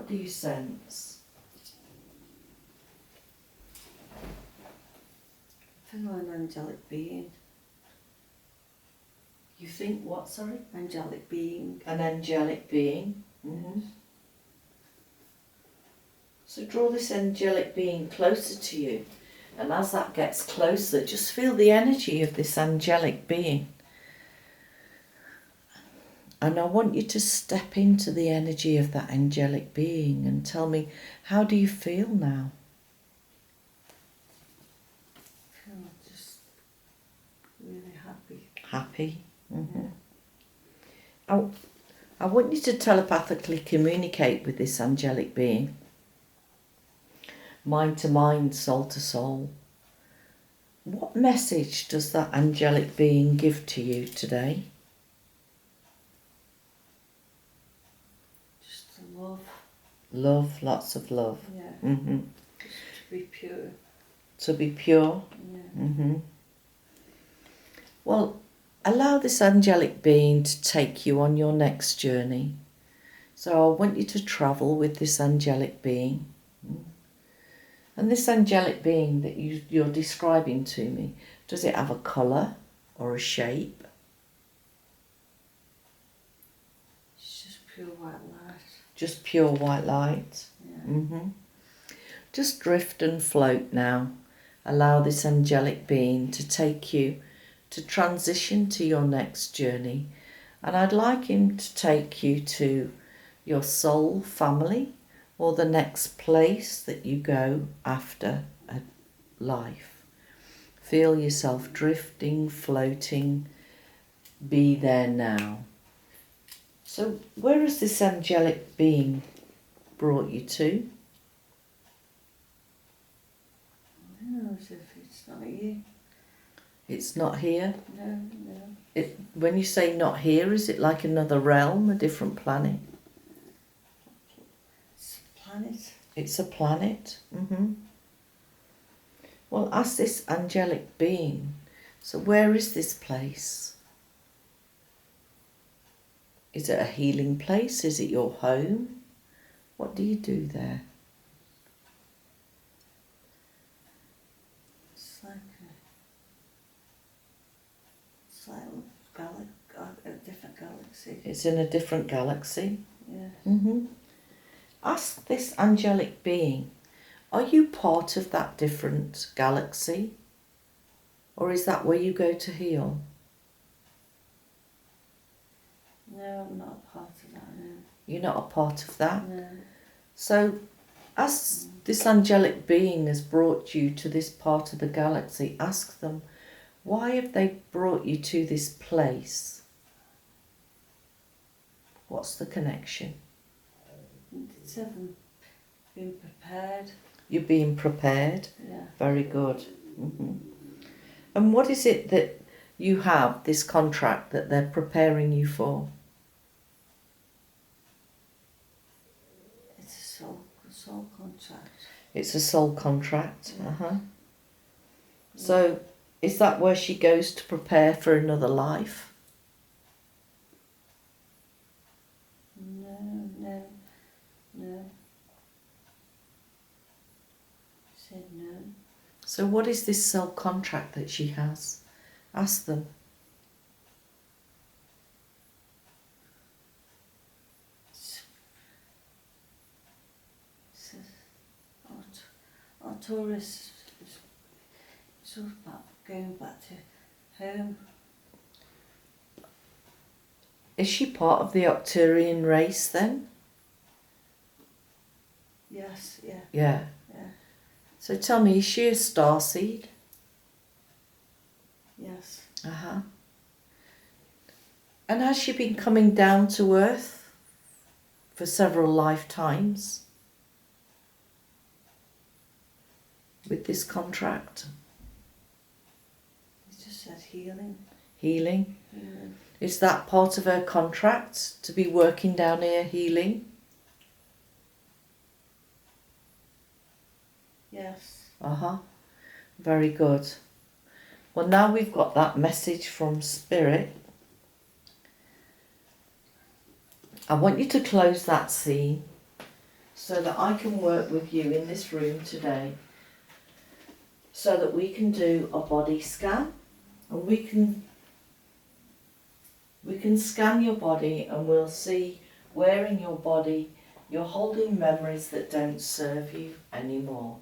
What do you sense? I feel an angelic being. You think what, sorry? Angelic being. An angelic being. So draw this angelic being closer to you. And as that gets closer, just feel the energy of this angelic being. And I want you to step into the energy of that angelic being and tell me, how do you feel now? I feel just really happy. Happy? Yeah. I want you to telepathically communicate with this angelic being. Mind to mind, soul to soul. What message does that angelic being give to you today? Just the love. Love, lots of love. Yeah. Just to be pure. To be pure. Yeah. Well, allow this angelic being to take you on your next journey. So I want you to travel with this angelic being. And this angelic being that you're describing to me, does it have a colour or a shape? It's just pure white light. Just pure white light? Yeah. Just drift and float now. Allow this angelic being to take you to transition to your next journey. And I'd like him to take you to your soul family or the next place that you go after a life. Feel yourself drifting, floating, be there now. So where has this angelic being brought you to? No, as if it's not you. It's not here? No. When you say not here, is it like another realm, a different planet? It's a planet. It's a planet. Well, ask this angelic being, so where is this place? Is it a healing place? Is it your home? What do you do there? It's like a different galaxy. It's in a different galaxy. Yeah. Ask this angelic being, are you part of that different galaxy? Or is that where you go to heal? No, I'm not a part of that, no. You're not a part of that? No. So, as this angelic being has brought you to this part of the galaxy, ask them, why have they brought you to this place? What's the connection? It's been prepared. You're being prepared? Yeah. Very good. And what is it that you have, this contract, that they're preparing you for? It's a soul contract. It's a soul contract. So, is that where she goes to prepare for another life? No. Said no. So what is this soul contract that she has? Ask them. Taurus is sort of about going back to home. Is she part of the Arcturian race then? Yes, yeah. Yeah. So tell me, is she a starseed? Yes. And has she been coming down to Earth for several lifetimes with this contract? He just said healing. Healing? Healing. Is that part of her contract, to be working down here healing? Yes. Very good. Well, now we've got that message from Spirit. I want you to close that scene. so that I can work with you in this room today, so that we can do a body scan, and we can scan your body, and we'll see where in your body you're holding memories that don't serve you anymore.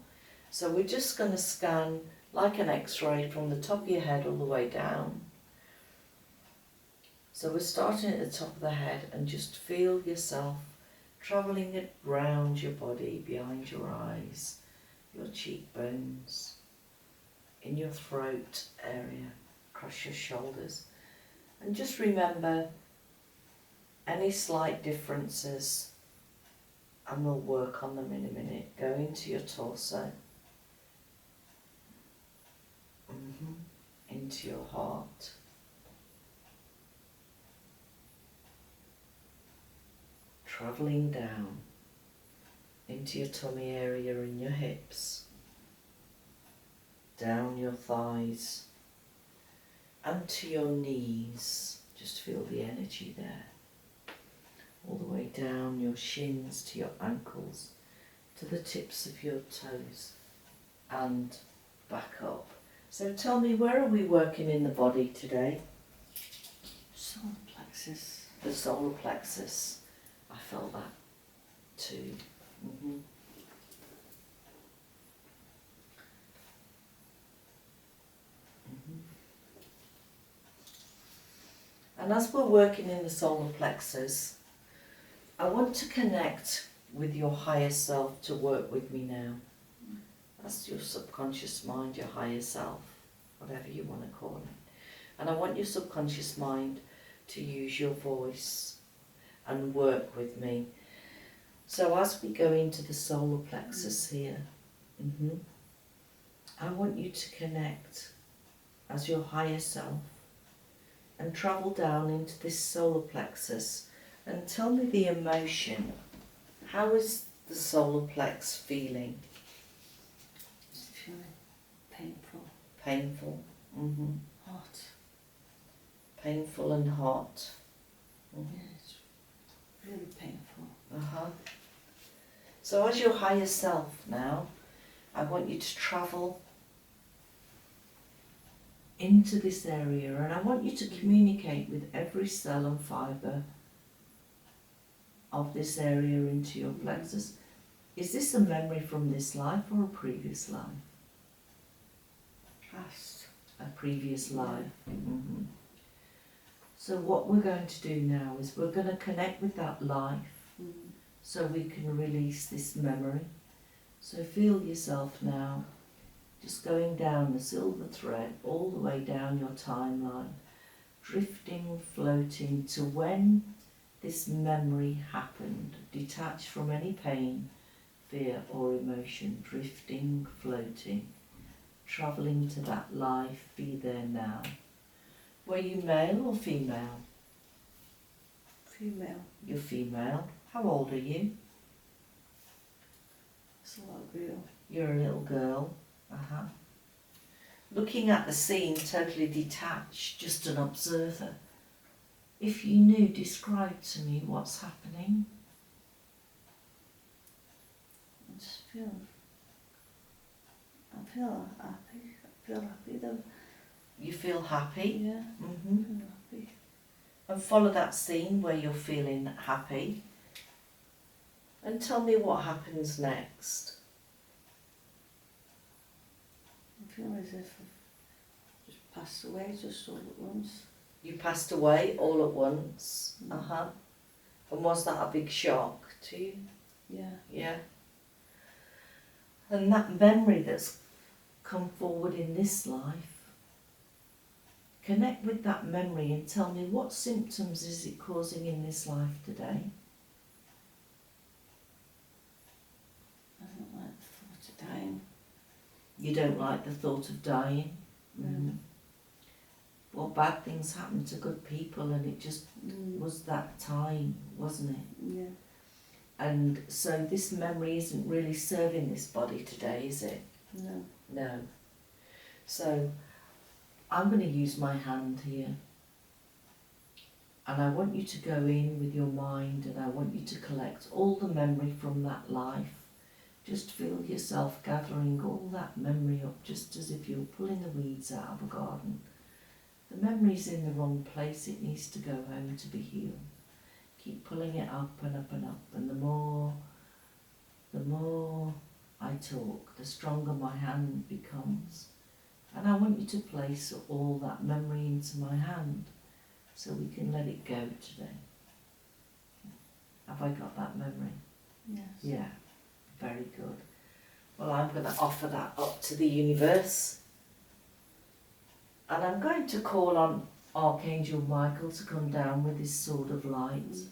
So we're just going to scan like an x-ray from the top of your head all the way down. So we're starting at the top of the head, and just feel yourself travelling it round your body, behind your eyes, your cheekbones, in your throat area, across your shoulders. And just remember any slight differences, and we'll work on them in a minute. Go into your torso, into your heart, travelling down into your tummy area and your hips, down your thighs and to your knees. Just feel the energy there. All the way down your shins to your ankles, to the tips of your toes and back up. So tell me, where are we working in the body today? Solar plexus. The solar plexus. I felt that too. And as we're working in the solar plexus, I want to connect with your higher self to work with me now. That's your subconscious mind, your higher self, whatever you want to call it. And I want your subconscious mind to use your voice and work with me. So as we go into the solar plexus here, I want you to connect as your higher self and travel down into this solar plexus and tell me the emotion. How is the solar plex feeling? It's feeling painful. Painful. Hot. Painful and hot. Yeah, it's really painful. So as your higher self now, I want you to travel into this area, and I want you to communicate with every cell and fibre of this area into your plexus. Is this a memory from this life or a previous life? Past. A previous life. So what we're going to do now is we're going to connect with that life so we can release this memory. So feel yourself now just going down the silver thread all the way down your timeline, drifting, floating to when this memory happened, detached from any pain, fear or emotion, drifting, floating, travelling to that life. Be there now. Were you male or female? Female. You're female. How old are you? It's a little girl. You're a little girl. Looking at the scene, totally detached, just an observer. If you knew, describe to me what's happening. I just feel happy. I feel happy though. You feel happy? Yeah. I feel happy. And follow that scene where you're feeling happy. And tell me what happens next. I feel as if I've just passed away just all at once. You passed away all at once. And was that a big shock to you? Yeah. Yeah. And that memory that's come forward in this life, connect with that memory and tell me what symptoms is it causing in this life today? I don't like the thought of dying. You don't like the thought of dying? Well, bad things happen to good people, and it just was that time, wasn't it? Yeah. And so this memory isn't really serving this body today, is it? No. No. So I'm going to use my hand here. And I want you to go in with your mind and I want you to collect all the memory from that life. Just feel yourself gathering all that memory up, just as if you're pulling the weeds out of a garden. The memory's in the wrong place, it needs to go home to be healed. Keep pulling it up and up and up, and the more I talk, the stronger my hand becomes. And I want you to place all that memory into my hand so we can let it go today. Have I got that memory? Yes. Yeah, very good. Well, I'm going to offer that up to the universe. And I'm going to call on Archangel Michael to come down with his sword of light.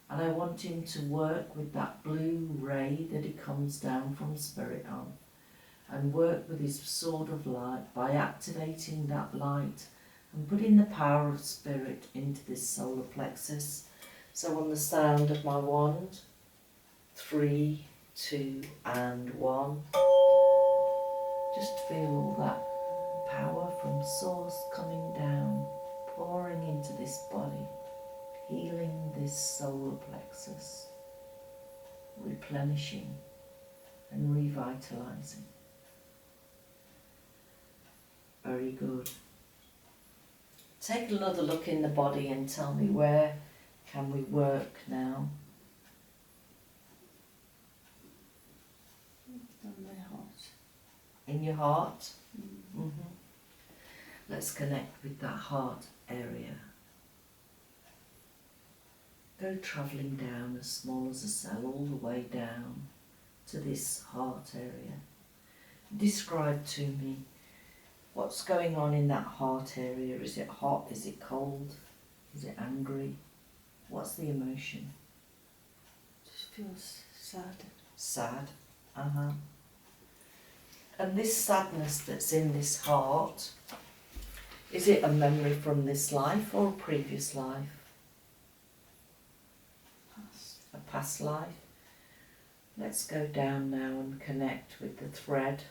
And I want him to work with that blue ray that he comes down from Spirit on. And work with his sword of light by activating that light and putting the power of Spirit into this solar plexus. So on the sound of my wand, 3, 2 and 1. Just feel all that power from source coming down, pouring into this body, healing this solar plexus, replenishing and revitalizing. Very good. Take another look in the body and tell me where can we work now. On my heart. In your heart? Let's connect with that heart area. Go travelling down as small as a cell all the way down to this heart area. Describe to me what's going on in that heart area. Is it hot? Is it cold? Is it angry? What's the emotion? Just feels sad. Sad. And this sadness that's in this heart, is it a memory from this life or a previous life? Past. A past life? Let's go down now and connect with the thread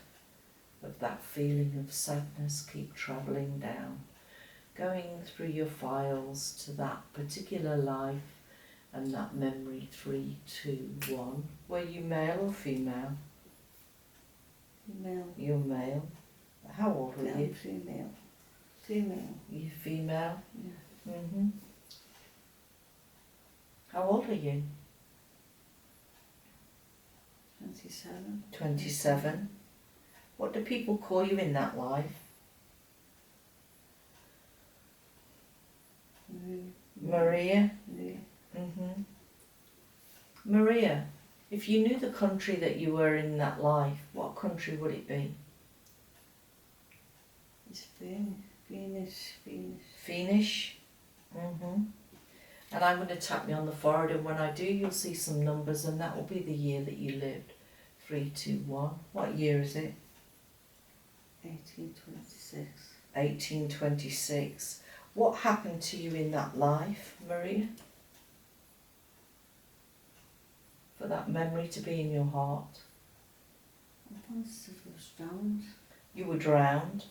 of that feeling of sadness. Keep travelling down, going through your files to that particular life and that memory. 3, 2, 1. Were you male or female? Female. You're male. How old were you? Female. Female. You female? Yeah. How old are you? 27. 27. What do people call you in that life? Maria? Yeah. Maria, if you knew the country that you were in that life, what country would it be? It's Venus. Finnish? And I'm going to tap me on the forehead, and when I do, you'll see some numbers, and that will be the year that you lived. 3, 2, 1. What year is it? 1826. 1826. What happened to you in that life, Maria? For that memory to be in your heart. I was drowned. You were drowned.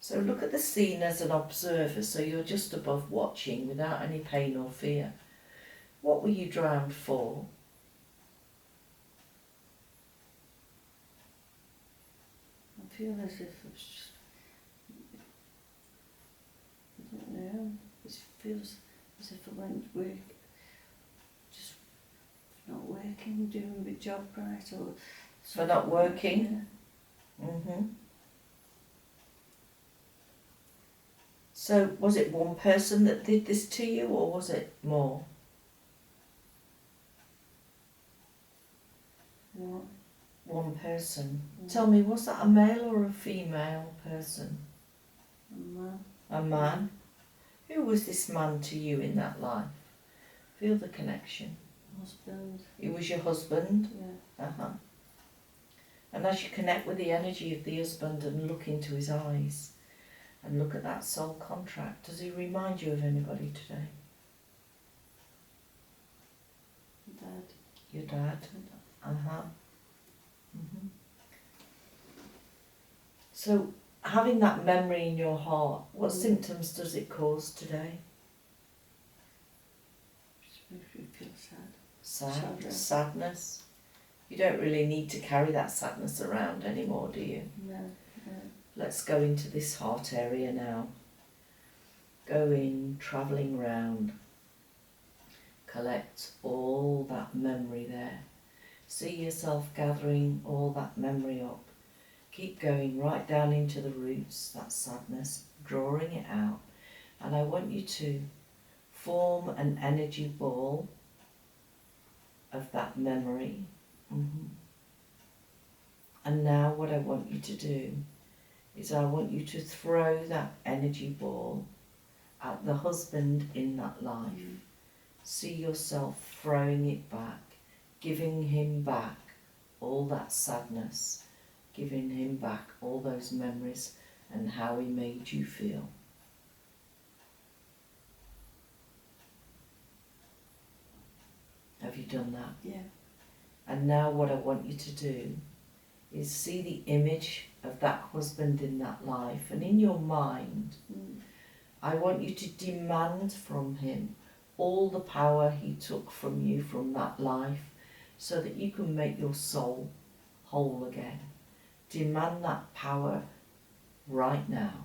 So look at the scene as an observer, so you're just above watching without any pain or fear. What were you drowned for? I feel as if it's just, I don't know, it feels as if I went work, just not working, doing my job right, or... For not working? Yeah. So was it one person that did this to you, or was it more? What? One person. Yeah. Tell me, was that a male or a female person? A man. A man? Who was this man to you in that life? Feel the connection. Husband. He was your husband? Yeah. And as you connect with the energy of the husband and look into his eyes and look at that soul contract, does he remind you of anybody today? Dad. Your dad? So having that memory in your heart, what symptoms does it cause today? Just makes me feel sad. Sadness. You don't really need to carry that sadness around anymore, do you? No. Let's go into this heart area now. Go in, travelling round. Collect all that memory there. See yourself gathering all that memory up. Keep going right down into the roots, that sadness, drawing it out. And I want you to form an energy ball of that memory. And now what I want you to do is I want you to throw that energy ball at the husband in that life. See yourself throwing it back, giving him back all that sadness, giving him back all those memories and how he made you feel. Have you done that? Yeah. And now what I want you to do is see the image of that husband in that life, and in your mind I want you to demand from him all the power he took from you from that life so that you can make your soul whole again. Demand that power right now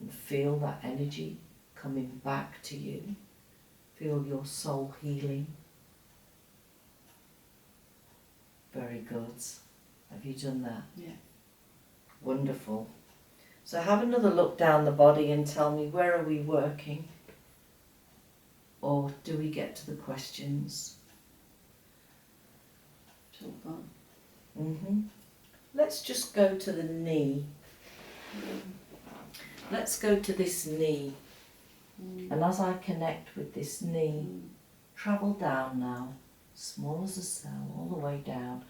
and feel that energy coming back to you. Feel your soul healing. Very good. Have you done that? Yeah. Wonderful. So have another look down the body and tell me, where are we working? Or do we get to the questions? It's all gone. Let's just go to the knee. Let's go to this knee. And as I connect with this knee, travel down now, small as a cell, all the way down.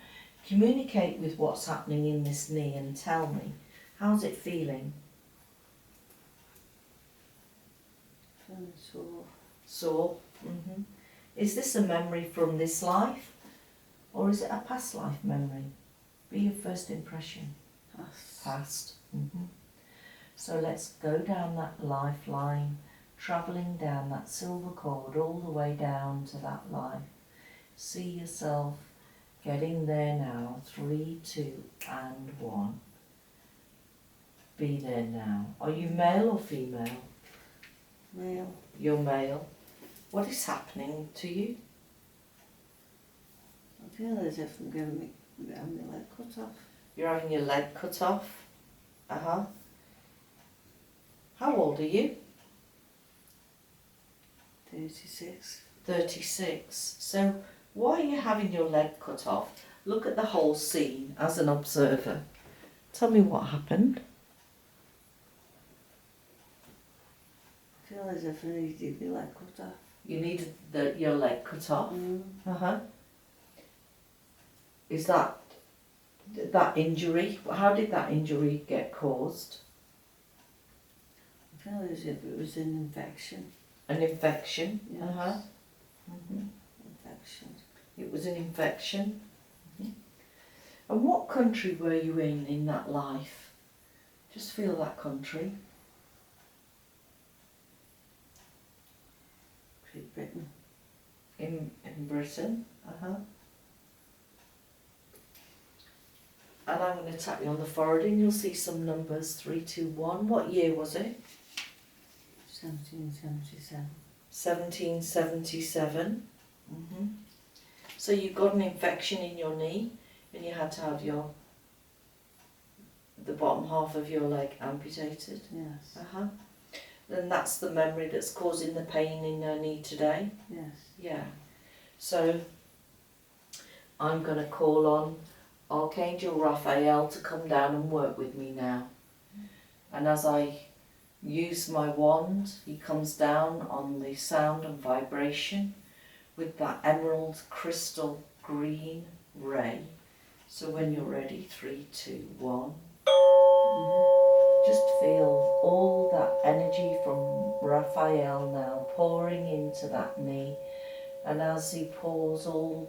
Communicate with what's happening in this knee and tell me, how's it feeling? Feeling sore. Sore? Is this a memory from this life? Or is it a past life memory? Be your first impression. Past. So let's go down that lifeline, travelling down that silver cord all the way down to that life. See yourself getting there now. 3, 2, and 1. Be there now. Are you male or female? Male. You're male. What is happening to you? I feel as if I'm having my leg cut off. You're having your leg cut off? How old are you? 36. 36. So why are you having your leg cut off? Look at the whole scene as an observer. Tell me what happened. I feel as if I needed my leg cut off. You needed your leg cut off? Is that injury? How did that injury get caused? I feel as if it was an infection. An infection? Yes. Infection. It was an infection. And what country were you in that life? Just feel that country. Great Britain. In Britain? And I'm going to tap you on the forehead and you'll see some numbers. 3, 2, 1. What year was it? 1777. 1777. So you got an infection in your knee and you had to have the bottom half of your leg amputated. Yes. Then that's the memory that's causing the pain in your knee today. Yes. Yeah. So I'm going to call on Archangel Raphael to come down and work with me now. And as I use my wand, he comes down on the sound and vibration with that emerald crystal green ray. So when you're ready, 3, 2, 1. Just feel all that energy from Raphael now pouring into that knee. And as he pours all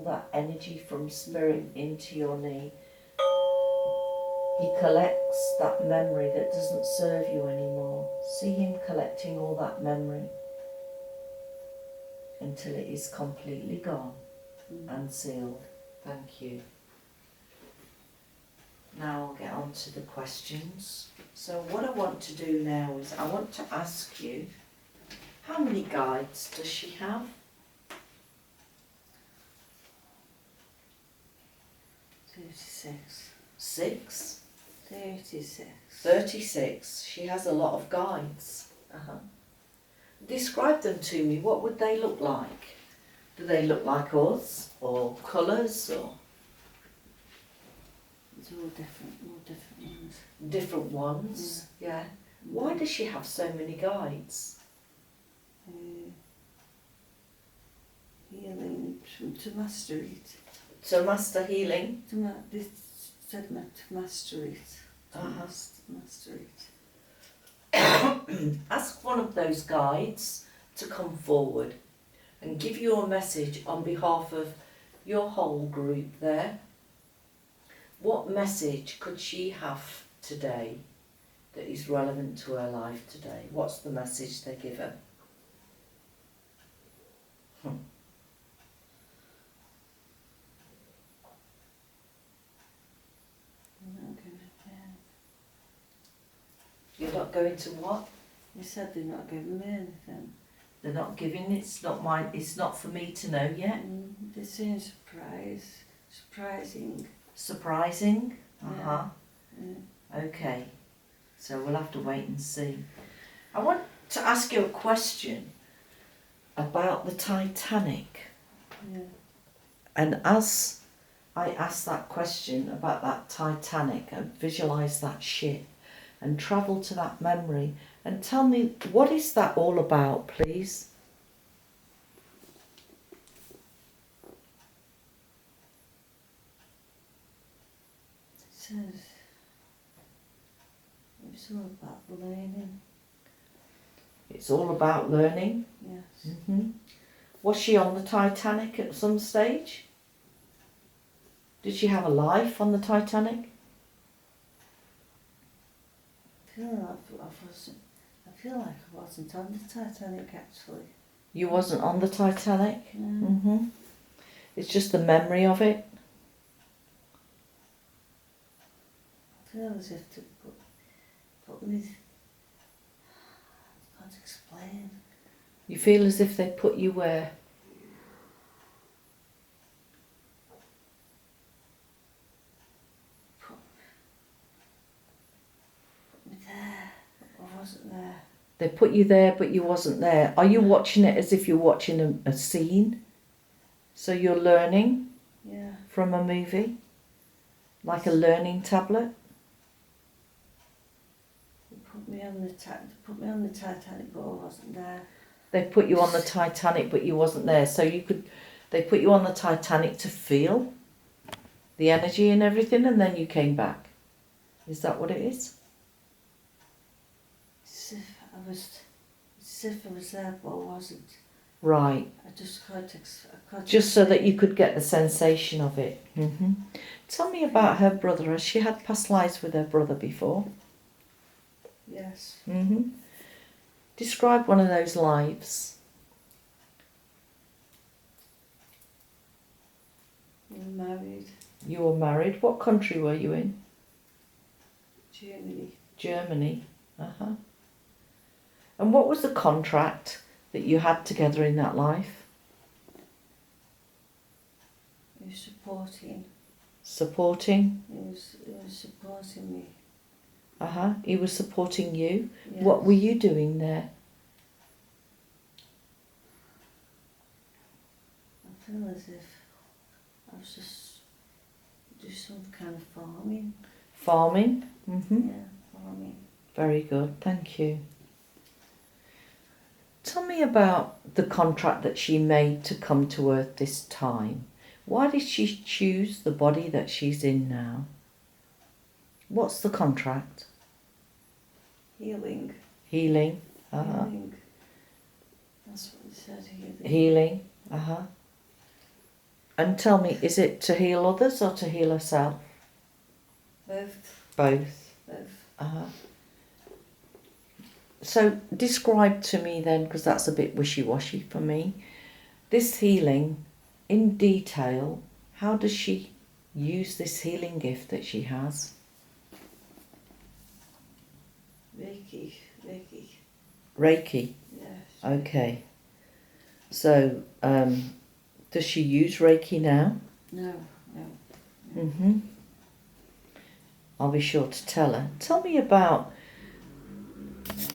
that energy from spirit into your knee, He collects that memory that doesn't serve you anymore. See him collecting all that memory until it is completely gone and sealed. Thank you. Now I'll get on to the questions. So what I want to do now is I want to ask you, how many guides does she have? 36. 6? 36. 36. She has a lot of guides. Describe them to me. What would they look like? Do they look like us, or colours, or It's all different ones. different ones? Yeah. Why does she have so many guides? Healing to master it. To master healing. This said to master it. Master it. Ask one of those guides to come forward and give you a message on behalf of your whole group there. What message could she have today that is relevant to her life today? What's the message they give her? You're not going to what? They said they're not giving me anything. They're not giving, it's not mine, it's not for me to know yet. They're saying surprising. Surprising? Yeah. Okay, so we'll have to wait and see. I want to ask you a question about the Titanic. Yeah. And as I ask that question about that Titanic and visualise that ship and travel to that memory and tell me, what is that all about, please? It says it's all about learning. It's all about learning. Yes. Was she on the Titanic at some stage? Did she have a life on the Titanic? I feel like I wasn't on the Titanic actually. You wasn't on the Titanic? No. It's just the memory of it. I feel as if to put me. I can't explain. You feel as if they put you where? Put me there. I wasn't there. They put you there, but you wasn't there. Are you watching it as if you're watching a scene? So you're learning from a movie? Like a learning tablet? They put me on the Titanic, but I wasn't there. They put you on the Titanic, but you wasn't there. So they put you on the Titanic to feel the energy and everything, and then you came back. Is that what it is? It's as if I was there, but I wasn't. Right. I just can't. Just so that you could get the sensation of it. Tell me about her brother. Has she had past lives with her brother before? Yes. Describe one of those lives. We were married. You were married. What country were you in? Germany. Germany. And what was the contract that you had together in that life? He was supporting. Supporting? He was supporting me. He was supporting you. Yes. What were you doing there? I feel as if I was just do some kind of farming. Farming? Yeah, farming. Very good, thank you. Tell me about the contract that she made to come to Earth this time. Why did she choose the body that she's in now? What's the contract? Healing. Healing. Healing. That's what it said, healing. Healing. And tell me, is it to heal others or to heal herself? Both. Both. Both. So describe to me then, because that's a bit wishy-washy for me, this healing in detail. How does she use this healing gift that she has? Reiki. Reiki? Yes. Okay. So, does she use Reiki now? No. I'll be sure to tell her. Tell me about